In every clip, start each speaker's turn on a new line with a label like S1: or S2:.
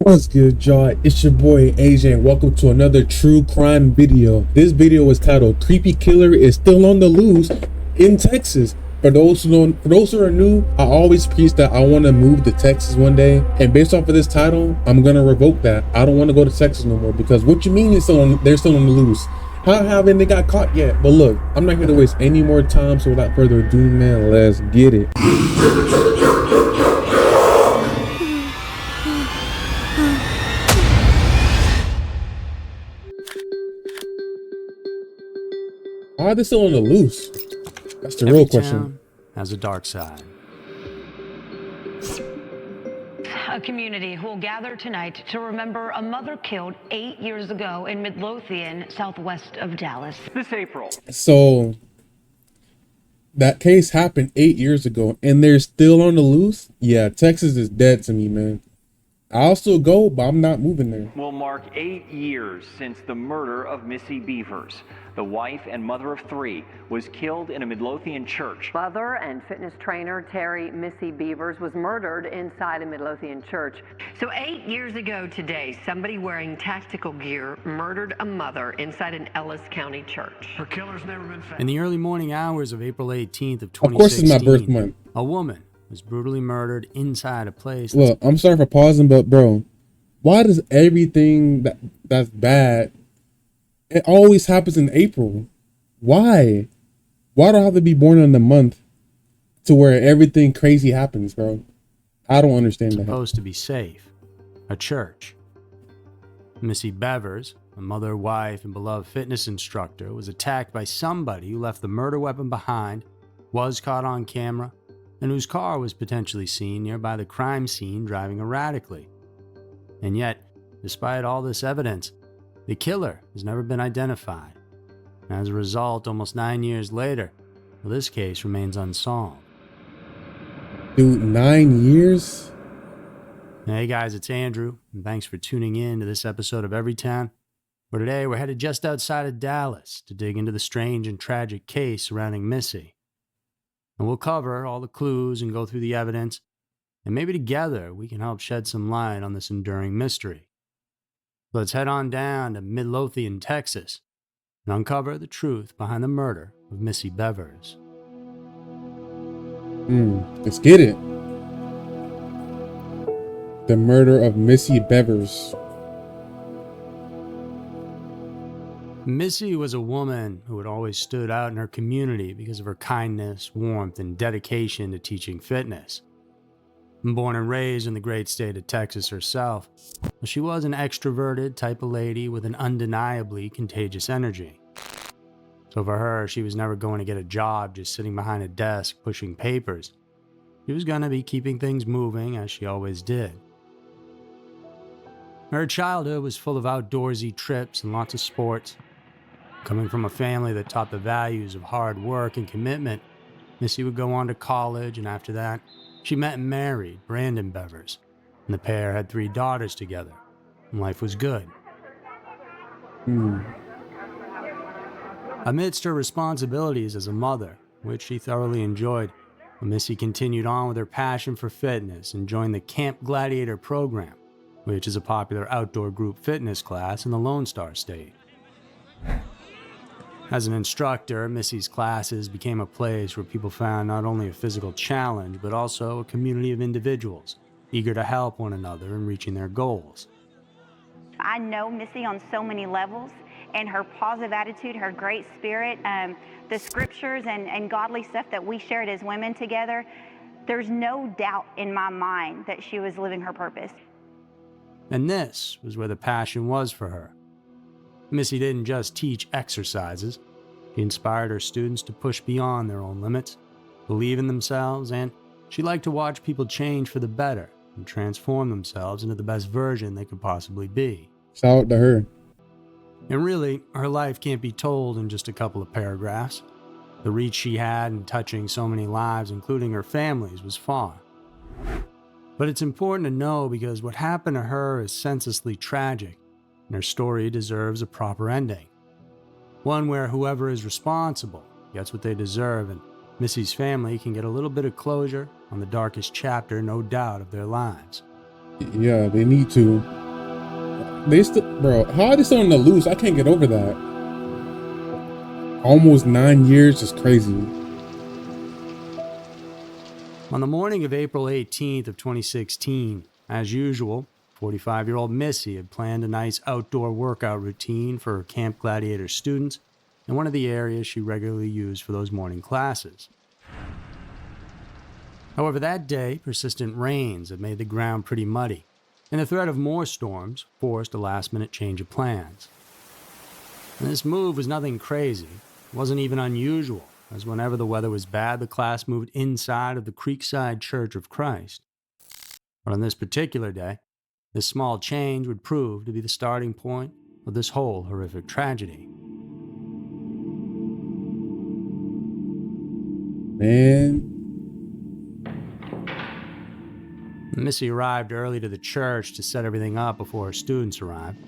S1: What's good, y'all? It's your boy AJ and welcome to another true crime video. This video is titled "Creepy Killer is Still on the Loose in Texas." For those who are new, I always preach that I want to move to Texas one day, and based off of this title, I'm gonna revoke that. I don't want to go to Texas no more because what you mean they're still on the loose? How haven't they got caught yet? But look, I'm not here to waste any more time, so without further ado, man, let's get it. Why are they still on the loose? That's the real question.
S2: Town has a dark side.
S3: A community will gather tonight to remember a mother killed 8 years ago in Midlothian, southwest of Dallas.
S4: This April.
S1: So that case happened 8 years ago and they're still on the loose? Yeah, Texas is dead to me, man. I'll still go, but I'm not moving there.
S4: Will mark 8 years since the murder of Missy Beavers. The wife and mother of 3 was killed in a Midlothian church.
S5: Mother and fitness trainer Terry Missy Beavers was murdered inside a Midlothian church.
S6: So 8 years ago today, somebody wearing tactical gear murdered a mother inside an Ellis County church.
S7: Her killer's never been found.
S2: In the early morning hours of April 18th of 2016,
S1: Of course, it's my birth month.
S2: A woman was brutally murdered inside a place.
S1: Look, I'm sorry for pausing, but bro, why does everything that's bad, it always happens in April? Why? Why do I have to be born in the month to where everything crazy happens, bro? I don't understand that.
S2: Supposed to be safe. A church. Missy Bevers, a mother, wife, and beloved fitness instructor, was attacked by somebody who left the murder weapon behind, was caught on camera, and whose car was potentially seen nearby the crime scene driving erratically. And yet, despite all this evidence, the killer has never been identified. And as a result, almost 9 years later, this case remains unsolved.
S1: Dude, 9 years?
S2: Hey guys, it's Andrew, and thanks for tuning in to this episode of Everytown, where today we're headed just outside of Dallas to dig into the strange and tragic case surrounding Missy. And we'll cover all the clues and go through the evidence, and maybe together we can help shed some light on this enduring mystery. Let's head on down to Midlothian, Texas, and uncover the truth behind the murder of Missy Bevers.
S1: Let's get it. The murder of Missy Bevers.
S2: Missy was a woman who had always stood out in her community because of her kindness, warmth, and dedication to teaching fitness. Born and raised in the great state of Texas herself, she was an extroverted type of lady with an undeniably contagious energy. So for her, she was never going to get a job just sitting behind a desk pushing papers. She was going to be keeping things moving as she always did. Her childhood was full of outdoorsy trips and lots of sports. Coming from a family that taught the values of hard work and commitment, Missy would go on to college, and after that, she met and married Brandon Bevers, and the pair had 3 daughters together, and life was good. Amidst her responsibilities as a mother, which she thoroughly enjoyed, Missy continued on with her passion for fitness and joined the Camp Gladiator program, which is a popular outdoor group fitness class in the Lone Star State. As an instructor, Missy's classes became a place where people found not only a physical challenge, but also a community of individuals eager to help one another in reaching their goals.
S8: I know Missy on so many levels, and her positive attitude, her great spirit, the scriptures and godly stuff that we shared as women together, there's no doubt in my mind that she was living her purpose.
S2: And this was where the passion was for her. Missy didn't just teach exercises. She inspired her students to push beyond their own limits, believe in themselves, and she liked to watch people change for the better and transform themselves into the best version they could possibly be.
S1: Shout out to her.
S2: And really, her life can't be told in just a couple of paragraphs. The reach she had in touching so many lives, including her family's, was far. But it's important to know because what happened to her is senselessly tragic, and her story deserves a proper ending. One where whoever is responsible gets what they deserve, and Missy's family can get a little bit of closure on the darkest chapter, no doubt, of their lives.
S1: Yeah, they need to. They still, bro, how are they still on the loose? I can't get over that. Almost 9 years is crazy.
S2: On the morning of April 18th of 2016, as usual, 45-year-old Missy had planned a nice outdoor workout routine for her Camp Gladiator students in one of the areas she regularly used for those morning classes. However, that day, persistent rains had made the ground pretty muddy, and the threat of more storms forced a last-minute change of plans. And this move was nothing crazy. It wasn't even unusual, as whenever the weather was bad, the class moved inside of the Creekside Church of Christ. But on this particular day, this small change would prove to be the starting point of this whole horrific tragedy.
S1: Man.
S2: Missy arrived early to the church to set everything up before her students arrived.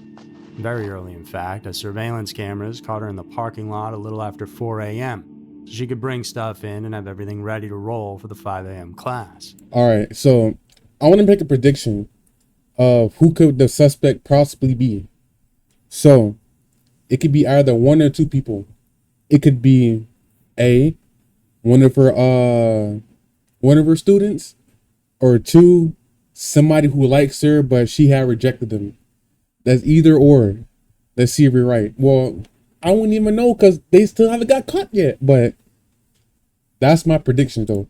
S2: Very early, in fact, as surveillance cameras caught her in the parking lot a little after 4 a.m., so she could bring stuff in and have everything ready to roll for the 5 a.m. class.
S1: All right, so I want to make a prediction of who could the suspect possibly be. So it could be either one or two people. It could be one of her students, or two, somebody who likes her but she had rejected them. That's either or. Let's see if we're right. Well, I wouldn't even know because they still haven't got caught yet, but that's my prediction though.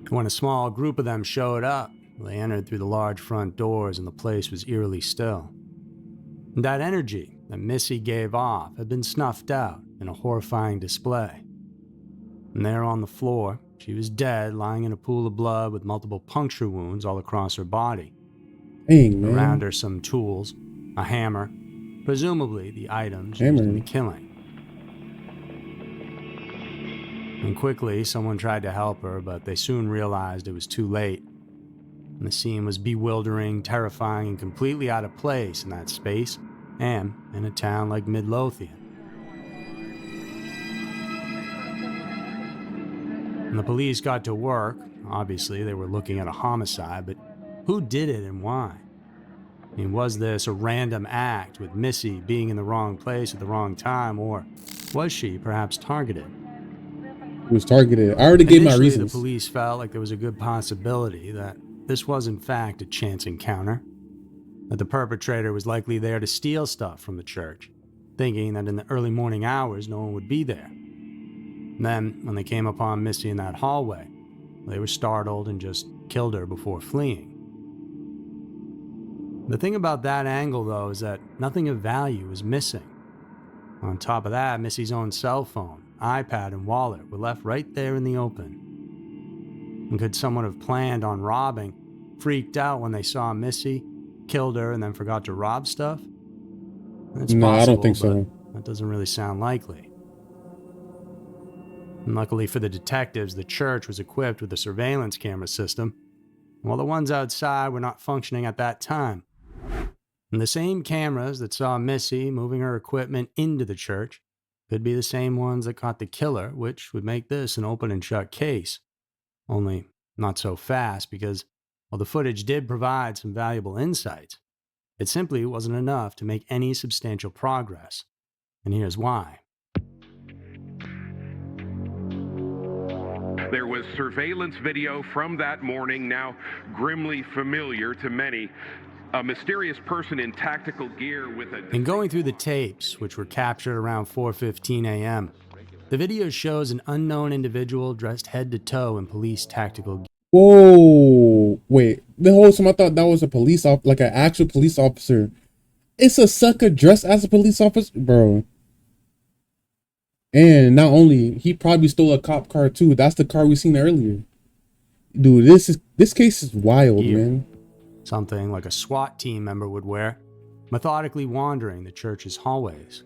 S2: When a small group of them showed up, they entered through the large front doors and the place was eerily still. And that energy that Missy gave off had been snuffed out in a horrifying display. And there on the floor, she was dead, lying in a pool of blood with multiple puncture wounds all across her body.
S1: Dang, man.
S2: Around her some tools, a hammer, presumably the items used in the killing. And quickly, someone tried to help her, but they soon realized it was too late. And the scene was bewildering, terrifying, and completely out of place in that space, and in a town like Midlothian. When the police got to work, obviously they were looking at a homicide, but who did it and why? I mean, was this a random act with Missy being in the wrong place at the wrong time, or was she perhaps targeted?
S1: It was targeted. I already gave my reasons.
S2: The police felt like there was a good possibility that this was in fact a chance encounter, that the perpetrator was likely there to steal stuff from the church, thinking that in the early morning hours no one would be there. And then, when they came upon Missy in that hallway, they were startled and just killed her before fleeing. The thing about that angle, though, is that nothing of value was missing. On top of that, Missy's own cell phone, iPad, and wallet were left right there in the open. And could someone have planned on robbing, freaked out when they saw Missy, killed her, and then forgot to rob stuff? It's possible,
S1: I don't think so.
S2: That doesn't really sound likely. And luckily for the detectives, the church was equipped with a surveillance camera system, while the ones outside were not functioning at that time. And the same cameras that saw Missy moving her equipment into the church could be the same ones that caught the killer, which would make this an open and shut case. Only not so fast, because while the footage did provide some valuable insights, it simply wasn't enough to make any substantial progress. And here's why.
S7: There was surveillance video from that morning, now grimly familiar to many. A mysterious person in tactical gear with a...
S2: In going through the tapes, which were captured around 4:15 a.m., the video shows an unknown individual dressed head to toe in police tactical gear.
S1: Whoa, wait. The whole time I thought that was a police like an actual police officer. It's a sucker dressed as a police officer, bro. And not only, he probably stole a cop car too. That's the car we seen earlier. Dude, this case is wild, man.
S2: Something like a SWAT team member would wear, methodically wandering the church's hallways.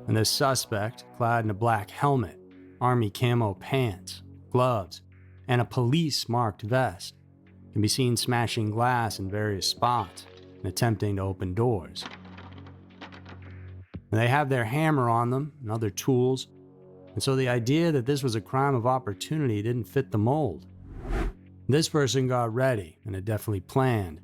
S2: And this suspect, clad in a black helmet, army camo pants, gloves, and a police-marked vest, can be seen smashing glass in various spots and attempting to open doors. And they have their hammer on them and other tools, and so the idea that this was a crime of opportunity didn't fit the mold. This person got ready and had definitely planned.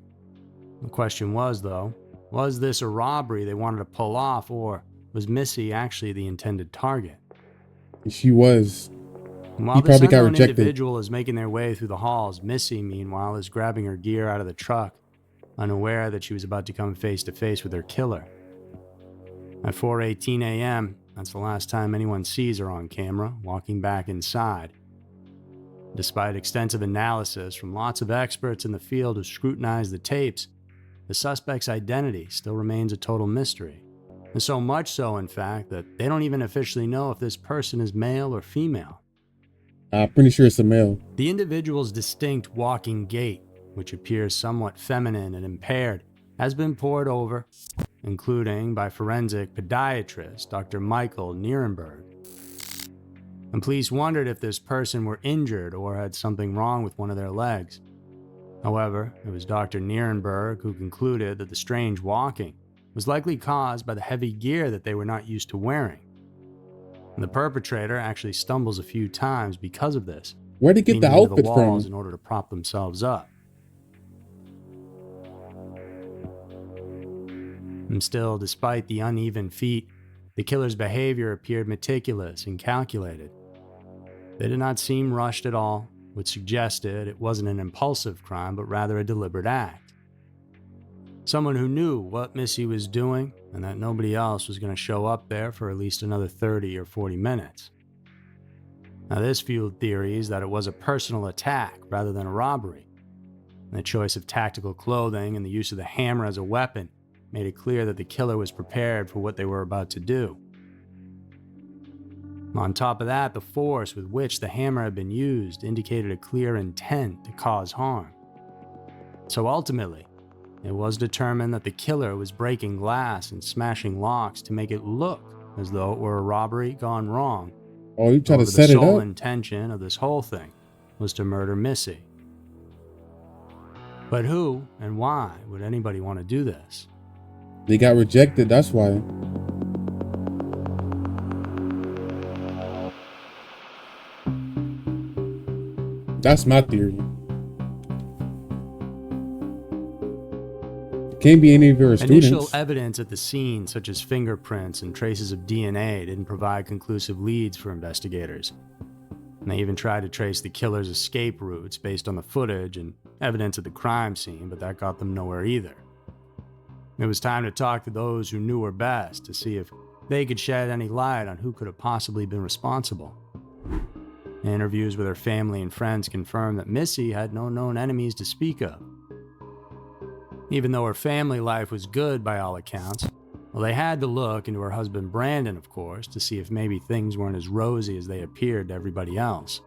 S2: The question was, though, was this a robbery they wanted to pull off, or was Missy actually the intended target?
S1: She was.
S2: While
S1: He
S2: this
S1: probably got
S2: unknown
S1: rejected.
S2: individual is making their way through the halls, Missy, meanwhile, is grabbing her gear out of the truck, unaware that she was about to come face to face with her killer. At 4:18 a.m., that's the last time anyone sees her on camera, walking back inside. Despite extensive analysis from lots of experts in the field who scrutinized the tapes, the suspect's identity still remains a total mystery. And so much so, in fact, that they don't even officially know if this person is male or female.
S1: I'm pretty sure it's a male.
S2: The individual's distinct walking gait, which appears somewhat feminine and impaired, has been pored over, including by forensic podiatrist Dr. Michael Nierenberg. And police wondered if this person were injured or had something wrong with one of their legs. However, it was Dr. Nierenberg who concluded that the strange walking was likely caused by the heavy gear that they were not used to wearing. And the perpetrator actually stumbles a few times because of this.
S1: Where'd he get the
S2: leaning into
S1: outfit
S2: walls
S1: from?
S2: in order to prop themselves up. And still, despite the uneven feet, the killer's behavior appeared meticulous and calculated. They did not seem rushed at all, which suggested it wasn't an impulsive crime, but rather a deliberate act. Someone who knew what Missy was doing and that nobody else was going to show up there for at least another 30 or 40 minutes. Now, this fueled theories that it was a personal attack rather than a robbery. And the choice of tactical clothing and the use of the hammer as a weapon made it clear that the killer was prepared for what they were about to do. On top of that, the force with which the hammer had been used indicated a clear intent to cause harm. So ultimately, it was determined that the killer was breaking glass and smashing locks to make it look as though it were a robbery gone wrong.
S1: Oh, you try to set it
S2: The sole
S1: up?
S2: intention of this whole thing was to murder Missy. But who and why would anybody want to do this?
S1: They got rejected, that's why. That's my theory. It can't be any of your students.
S2: Initial evidence at the scene, such as fingerprints and traces of DNA, didn't provide conclusive leads for investigators. And they even tried to trace the killer's escape routes based on the footage and evidence at the crime scene, but that got them nowhere either. It was time to talk to those who knew her best to see if they could shed any light on who could have possibly been responsible. Interviews with her family and friends confirmed that Missy had no known enemies to speak of. Even though her family life was good by all accounts, well, they had to look into her husband Brandon, of course, to see if maybe things weren't as rosy as they appeared to everybody else.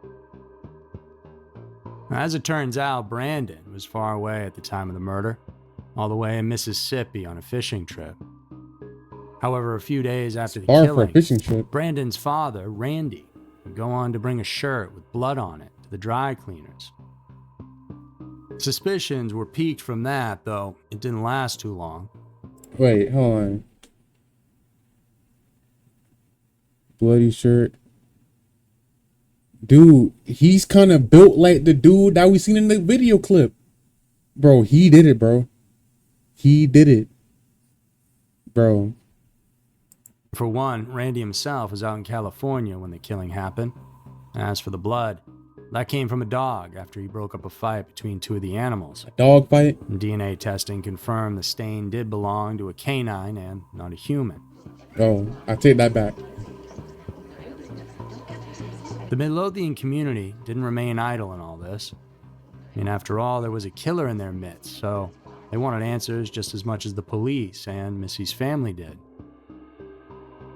S2: Now, as it turns out, Brandon was far away at the time of the murder, all the way in Mississippi on a fishing trip. However, a few days after the
S1: Far for a
S2: killing,
S1: fishing trip.
S2: Brandon's father, Randy, would go on to bring a shirt with blood on it to the dry cleaners. Suspicions were piqued from that, though it didn't last too long.
S1: Wait, hold on. Bloody shirt. Dude, he's kind of built like the dude that we seen in the video clip. Bro, he did it, bro. He did it. Bro.
S2: For one, Randy himself was out in California when the killing happened. And as for the blood, that came from a dog after he broke up a fight between two of the animals.
S1: Dog fight?
S2: And DNA testing confirmed the stain did belong to a canine and not a human.
S1: Oh, I take that back.
S2: The Midlothian community didn't remain idle in all this. I mean, after all, there was a killer in their midst, so they wanted answers just as much as the police and Missy's family did.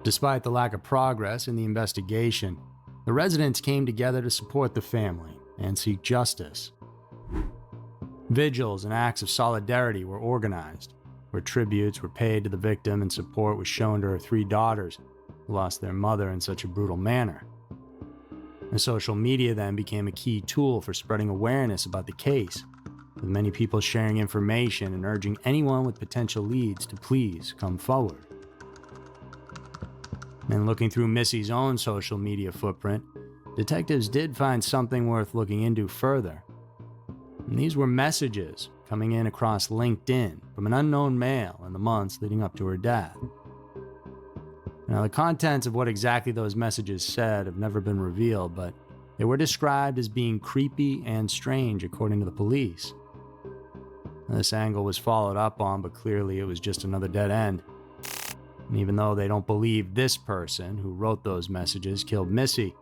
S2: Despite the lack of progress in the investigation, the residents came together to support the family and seek justice. Vigils and acts of solidarity were organized, where tributes were paid to the victim and support was shown to her 3 daughters who lost their mother in such a brutal manner. And social media then became a key tool for spreading awareness about the case, with many people sharing information and urging anyone with potential leads to please come forward. And looking through Missy's own social media footprint, detectives did find something worth looking into further. And these were messages coming in across LinkedIn from an unknown male in the months leading up to her death. Now, the contents of what exactly those messages said have never been revealed, but they were described as being creepy and strange according to the police. This angle was followed up on, but clearly it was just another dead end. And even though they don't believe this person who wrote those messages killed Missy,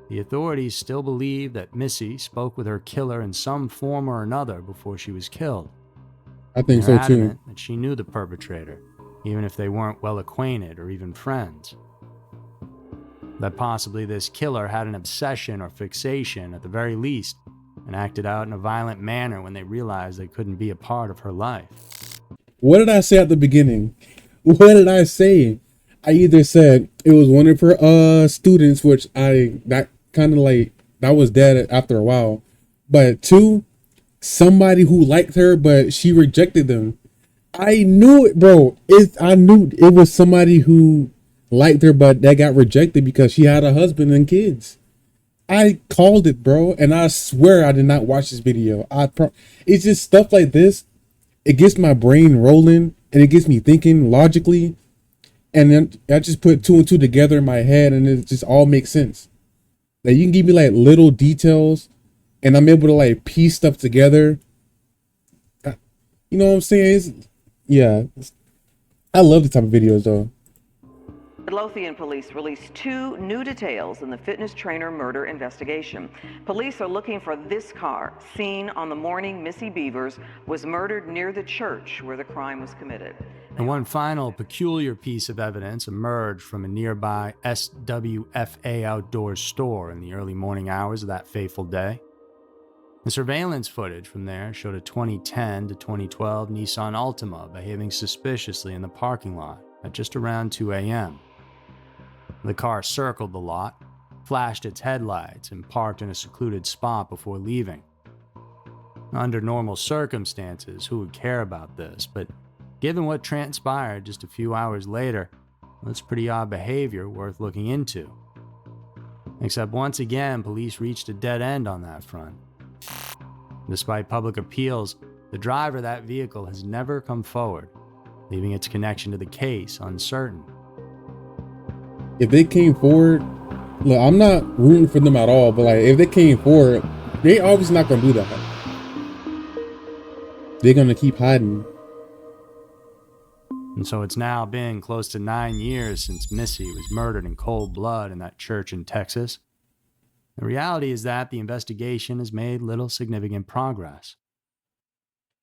S2: the authorities still believe that Missy spoke with her killer in some form or another before she was killed.
S1: I think
S2: They're
S1: so too.
S2: adamant that she knew the perpetrator, even if they weren't well acquainted or even friends. That possibly this killer had an obsession or fixation at the very least, and acted out in a violent manner when they realized they couldn't be a part of her life.
S1: What did I say at the beginning? What did I say? I either said it was one of her students, which that was dead after a while. But two, somebody who liked her, but she rejected them. I knew it, bro. I knew it was somebody who liked her, but that got rejected because she had a husband and kids. I called it, bro, and I swear I did not watch this video. It's just stuff like this. It gets my brain rolling, and it gets me thinking logically, and then I just put two and two together in my head, and it just all makes sense. Like, you can give me like little details, and I'm able to like piece stuff together. You know what I'm saying? I love this type of videos, though.
S9: Midlothian police released 2 new details in the fitness trainer murder investigation. Police are looking for this car seen on the morning Missy Beavers was murdered near the church where the crime was committed.
S2: And one final peculiar piece of evidence emerged from a nearby SWFA outdoor store in the early morning hours of that fateful day. The surveillance footage from there showed a 2010 to 2012 Nissan Altima behaving suspiciously in the parking lot at just around 2 a.m. The car circled the lot, flashed its headlights, and parked in a secluded spot before leaving. Under normal circumstances, who would care about this? But given what transpired just a few hours later, that's pretty odd behavior worth looking into. Except once again, police reached a dead end on that front. Despite public appeals, the driver of that vehicle has never come forward, leaving its connection to the case uncertain.
S1: If they came forward, look, I'm not rooting for them at all, but like if they came forward, they obviously not gonna do that. They're gonna keep hiding.
S2: And so it's now been close to 9 years since Missy was murdered in cold blood in that church in Texas. The reality is that the investigation has made little significant progress.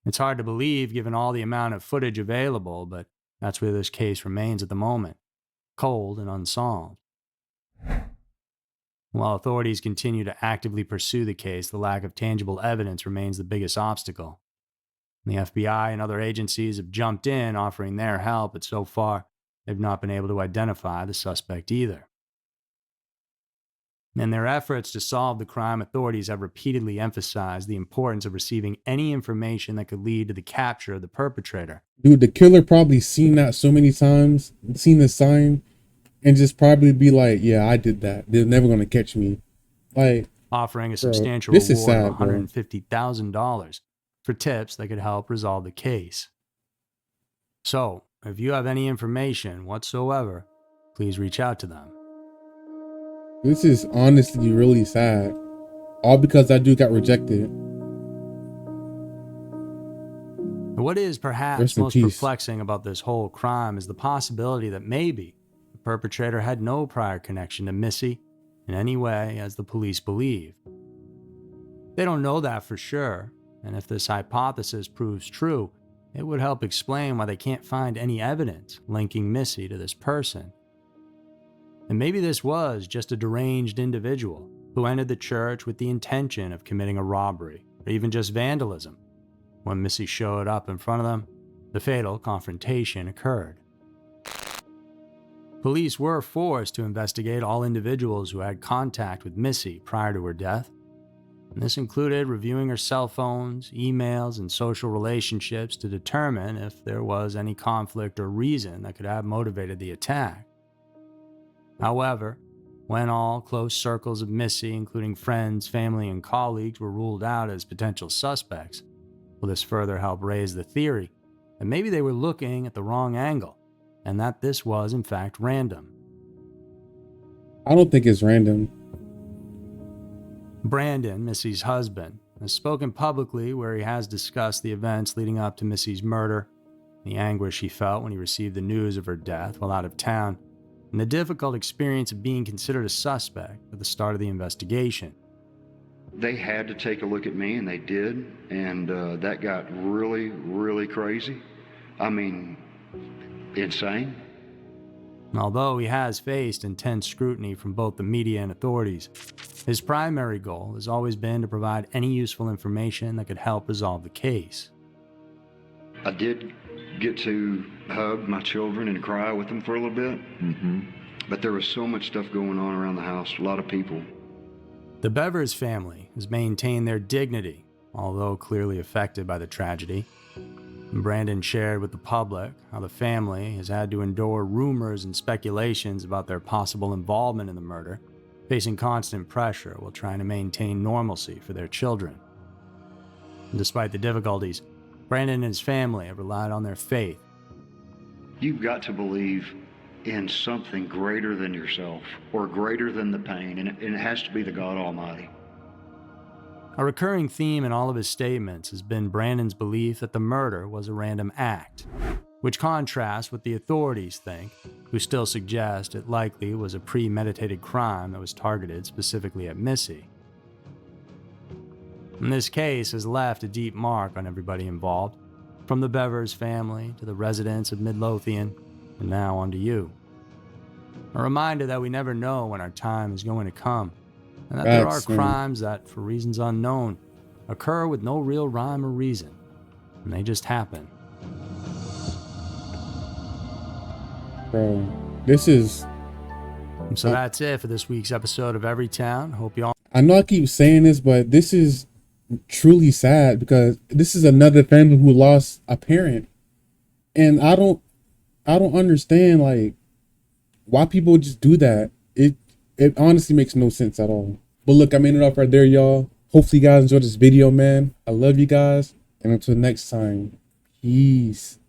S2: It's hard to believe given all the amount of footage available, but that's where this case remains at the moment. Cold and unsolved. While authorities continue to actively pursue the case, the lack of tangible evidence remains the biggest obstacle. The FBI and other agencies have jumped in, offering their help, but so far, they've not been able to identify the suspect either. In their efforts to solve the crime, authorities have repeatedly emphasized the importance of receiving any information that could lead to the capture of the perpetrator.
S1: Dude, the killer probably seen that so many times, seen the sign, and just probably be like, yeah, I did that. They're never going to catch me. Like,
S2: offering a substantial
S1: this is
S2: reward
S1: sad,
S2: of $150,000 for tips that could help resolve the case. So, if you have any information whatsoever, please reach out to them.
S1: This is honestly really sad. All because that dude got rejected.
S2: What is perhaps most perplexing about this whole crime is the possibility that maybe the perpetrator had no prior connection to Missy in any way, as the police believe. They don't know that for sure, and if this hypothesis proves true, it would help explain why they can't find any evidence linking Missy to this person. And maybe this was just a deranged individual who entered the church with the intention of committing a robbery or even just vandalism. When Missy showed up in front of them, the fatal confrontation occurred. Police were forced to investigate all individuals who had contact with Missy prior to her death. And this included reviewing her cell phones, emails, and social relationships to determine if there was any conflict or reason that could have motivated the attack. However, When all close circles of Missy, including friends, family, and colleagues, were ruled out as potential suspects, well, this further helped raise the theory that maybe they were looking at the wrong angle, and that this was, in fact, random.
S1: I don't think it's random.
S2: Brandon, Missy's husband, has spoken publicly where he has discussed the events leading up to Missy's murder, the anguish he felt when he received the news of her death while out of town, and the difficult experience of being considered a suspect at the start of the investigation.
S10: They had to take a look at me, and they did, and that got really, really crazy. I mean, insane.
S2: Although he has faced intense scrutiny from both the media and authorities, his primary goal has always been to provide any useful information that could help resolve the case.
S10: I did get to hug my children and cry with them for a little bit, but there was so much stuff going on around the house, a lot of people.
S2: The Bevers family has maintained their dignity, although clearly affected by the tragedy. Brandon shared with the public how the family has had to endure rumors and speculations about their possible involvement in the murder, facing constant pressure while trying to maintain normalcy for their children. And despite the difficulties, Brandon and his family have relied on their faith.
S10: You've got to believe in something greater than yourself or greater than the pain, and it has to be the God Almighty.
S2: A recurring theme in all of his statements has been Brandon's belief that the murder was a random act, which contrasts with the authorities think, who still suggest it likely was a premeditated crime that was targeted specifically at Missy. And this case has left a deep mark on everybody involved, from the Bevers family to the residents of Midlothian, and now on to you. A reminder that we never know when our time is going to come, and that there are crimes that, for reasons unknown, occur with no real rhyme or reason, and they just happen.
S1: Bro, this is...
S2: And so that's it for this week's episode of Everytown. Hope you all...
S1: I know I keep saying this, but this is truly sad because this is another family who lost a parent. And I don't understand, like, why people just do that. It honestly makes no sense at all. But look, I'm ending it off right there, y'all. Hopefully you guys enjoyed this video, man. I love you guys. And until next time, peace.